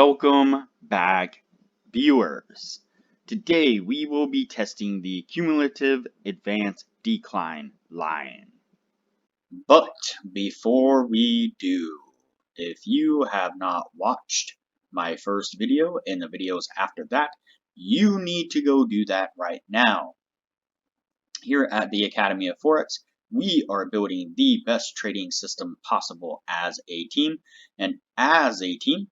Welcome back, viewers. Today we will be testing the cumulative advanced decline line. But before we do, if you have not watched my first video and the videos after that, you need to go do that right now. Here at the Academy of Forex, we are building the best trading system possible as a team, and as a team,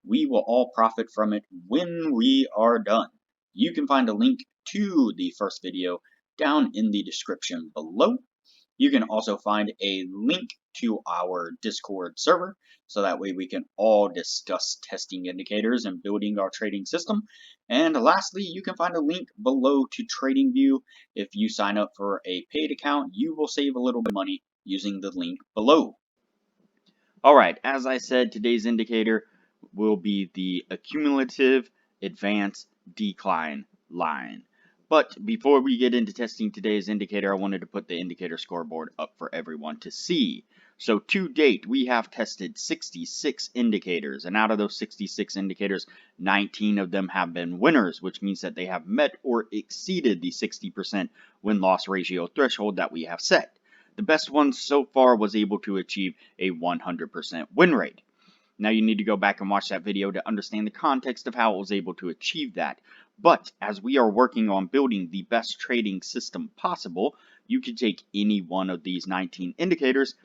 we will all profit from it when we are done. You can find a link to the first video down in the description below. You can also find a link to our Discord server, so that way we can all discuss testing indicators and building our trading system. And lastly, you can find a link below to TradingView. If you sign up for a paid account, you will save a little bit of money using the link below. Alright, as I said, today's indicator will be the cumulative advanced decline line. But before we get into testing today's indicator, I wanted to put the indicator scoreboard up for everyone to see. So to date, we have tested 66 indicators, and out of those 66 indicators, 19 of them have been winners, which means that they have met or exceeded the 60% win-loss ratio threshold that we have set. The best one so far was able to achieve a 100% win rate. Now you need to go back and watch that video to understand the context of how it was able to achieve that. But as we are working on building the best trading system possible, you can take any one of these 19 indicators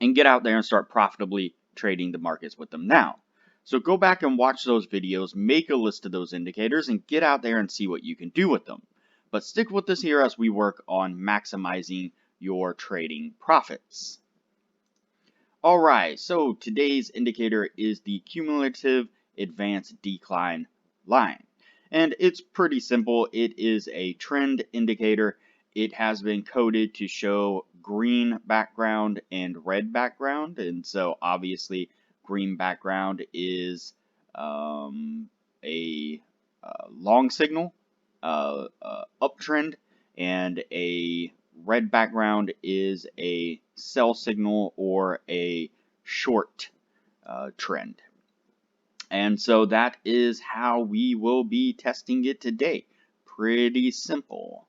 and get out there and start profitably trading the markets with them now. So go back and watch those videos, make a list of those indicators, and get out there and see what you can do with them. But stick with us here as we work on maximizing your trading profits. Alright, so today's indicator is the cumulative advanced decline line. And it's pretty simple. It is a trend indicator. It has been coded to show green background and red background. And so obviously green background is a long signal, uptrend, and a red background is a sell signal or a short trend. And so that is how we will be testing it today. Pretty simple.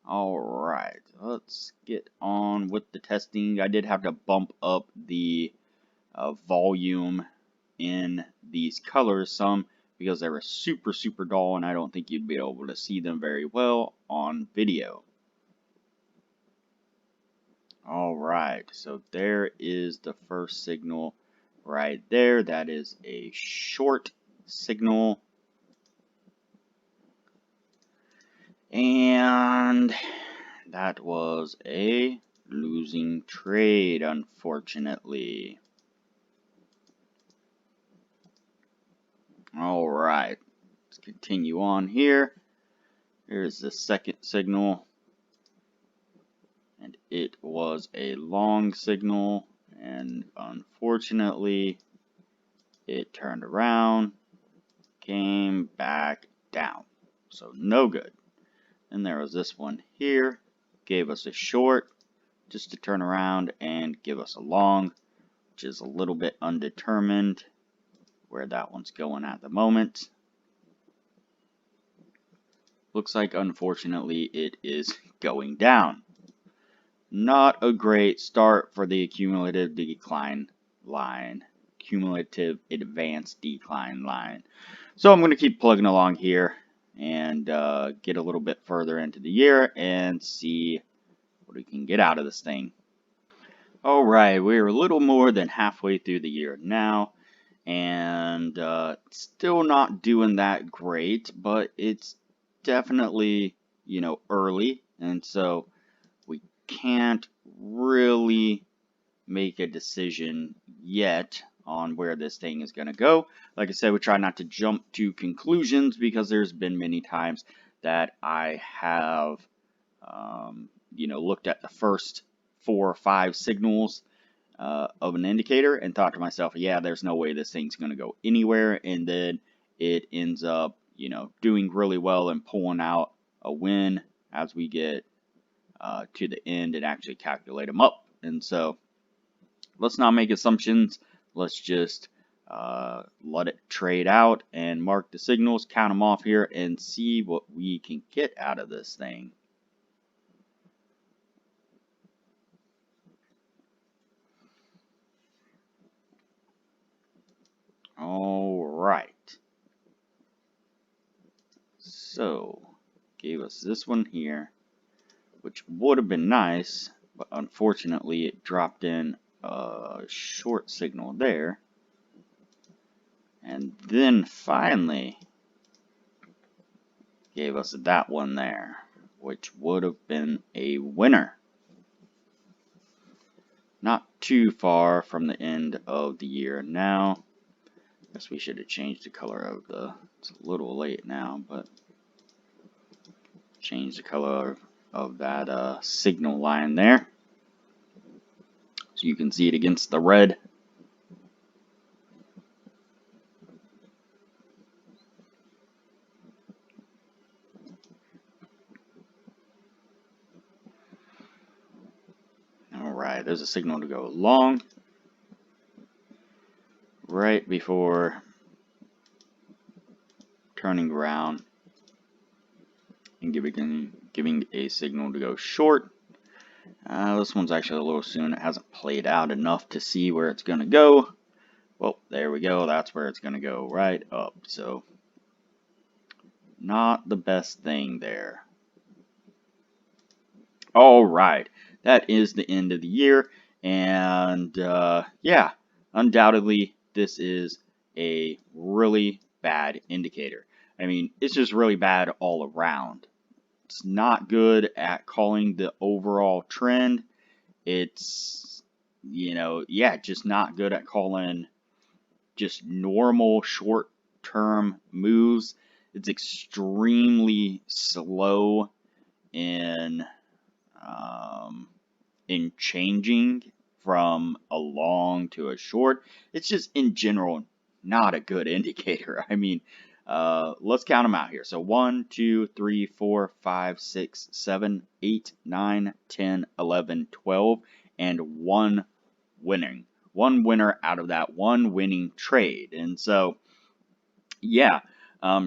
Alright, let's get on with the testing. I did have to bump up the volume in these colors some because they were super dull, and I don't think you'd be able to see them very well on video. Alright, so there is the first signal right there. That is a short signal. And that was a losing trade, unfortunately. Alright, let's continue on here. Here's the second signal. And it was a long signal, and unfortunately it turned around, came back down, so no good. And there was this one here, gave us a short just to turn around and give us a long, which is a little bit undetermined where that one's going at the moment. Looks like unfortunately it is going down. Not a great start for the cumulative decline line, cumulative advanced decline line. So I'm going to keep plugging along here and get a little bit further into the year and see what we can get out of this thing. Alright, we're a little more than halfway through the year now, and still not doing that great, but it's definitely, early, and so we can't really make a decision yet on where this thing is going to go. Like I said, we try not to jump to conclusions because there's been many times that I have, looked at the first 4 or 5 signals of an indicator and thought to myself, yeah, there's no way this thing's going to go anywhere, and then it ends up, doing really well and pulling out a win as we get to the end and actually calculate them up. And so let's not make assumptions. Let's just let it trade out and mark the signals, count them off here, and see what we can get out of this thing. All right. So, gave us this one here, which would have been nice, but unfortunately it dropped in a short signal there. And then finally gave us that one there, which would have been a winner. Not too far from the end of the year now. Guess we should have changed the color of the, it's a little late now, but change the color of that signal line there, so you can see it against the red. Alright, there's a signal to go long right before turning around and giving a signal to go short. This one's actually a little soon. It hasn't played out enough to see where it's going to go. Well, there we go. That's where it's going to go, right up. So, not the best thing there. Alright, that is the end of the year. And, yeah, undoubtedly, this is a really bad indicator. I mean, it's just really bad all around. It's not good at calling the overall trend. It's, yeah, just not good at calling just normal short-term moves. It's extremely slow in changing from a long to a short. It's just in general not a good indicator. I mean, let's count them out here. So 1, 2, 3, 4, 5, 6, 7, 8, 9, 10, 11, 12, and one winner out of that one winning trade. And so, yeah,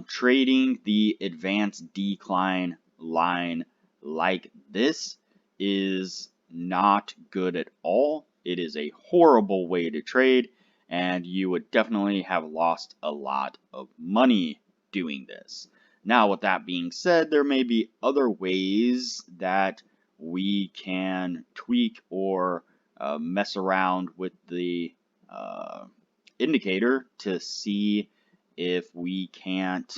trading the advanced decline line like this is not good at all. It is a horrible way to trade, and you would definitely have lost a lot of money doing this. Now, with that being said, there may be other ways that we can tweak or mess around with the indicator to see if we can't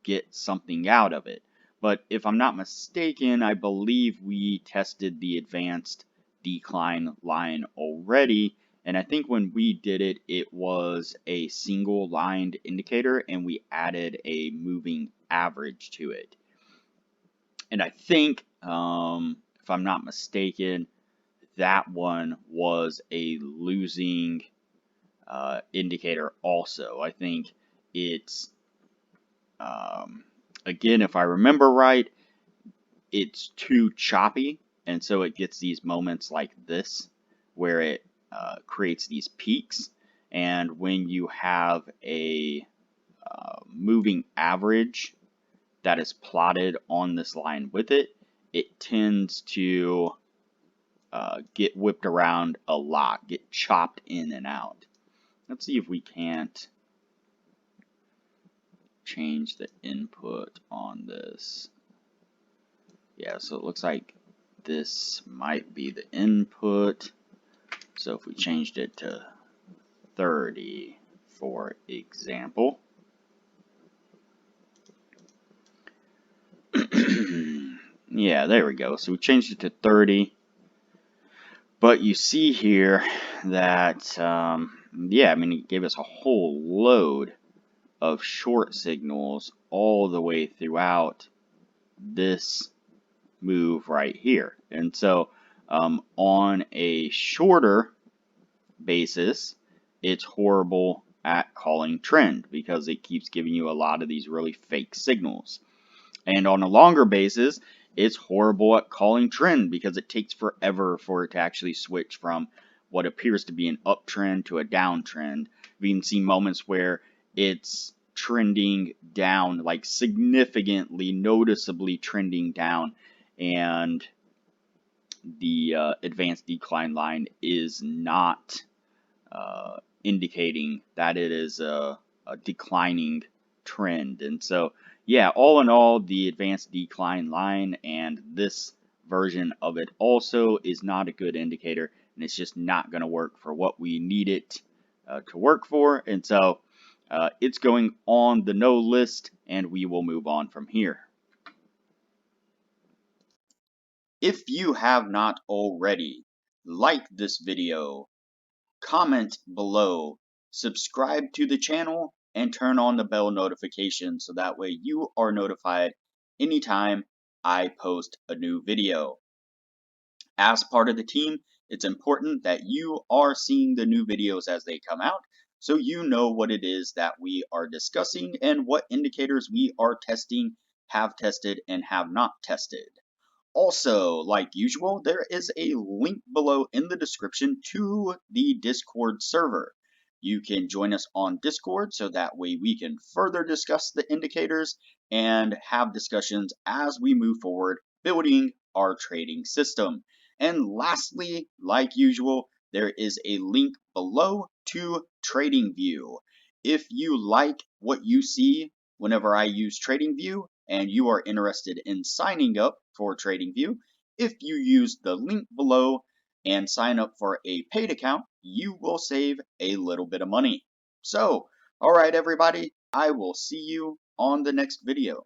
get something out of it. But if I'm not mistaken, I believe we tested the advanced decline line already. And I think when we did it, it was a single lined indicator and we added a moving average to it. And I think, if I'm not mistaken, that one was a losing indicator also. I think it's, again, if I remember right, it's too choppy, and so it gets these moments like this where it creates these peaks. And when you have a moving average that is plotted on this line with it, it tends to get whipped around a lot, get chopped in and out. Let's see if we can't change the input on this. Yeah, so it looks like this might be the input. So if we changed it to 30, for example. Yeah, there we go. So we changed it to 30. But you see here that, yeah, I mean, it gave us a whole load of short signals all the way throughout this move right here. And so on a shorter basis, it's horrible at calling trend because it keeps giving you a lot of these really fake signals. And on a longer basis, it's horrible at calling trend because it takes forever for it to actually switch from what appears to be an uptrend to a downtrend, We've even seen moments where it's trending down, like significantly, noticeably trending down, and the advanced decline line is not indicating that it is a declining trend. And so, yeah, all in all, the advanced decline line and this version of it also is not a good indicator, and it's just not going to work for what we need it to work for. And so it's going on the no list, and we will move on from here. If you have not already, like this video, comment below, subscribe to the channel, and turn on the bell notification so that way you are notified anytime I post a new video. As part of the team, it's important that you are seeing the new videos as they come out so you know what it is that we are discussing and what indicators we are testing, have tested, and have not tested. Also, like usual, there is a link below in the description to the Discord server. You can join us on Discord so that way we can further discuss the indicators and have discussions as we move forward building our trading system. And lastly, like usual, there is a link below to TradingView. If you like what you see whenever I use TradingView, and you are interested in signing up for TradingView, if you use the link below and sign up for a paid account, you will save a little bit of money. So, alright everybody, I will see you on the next video.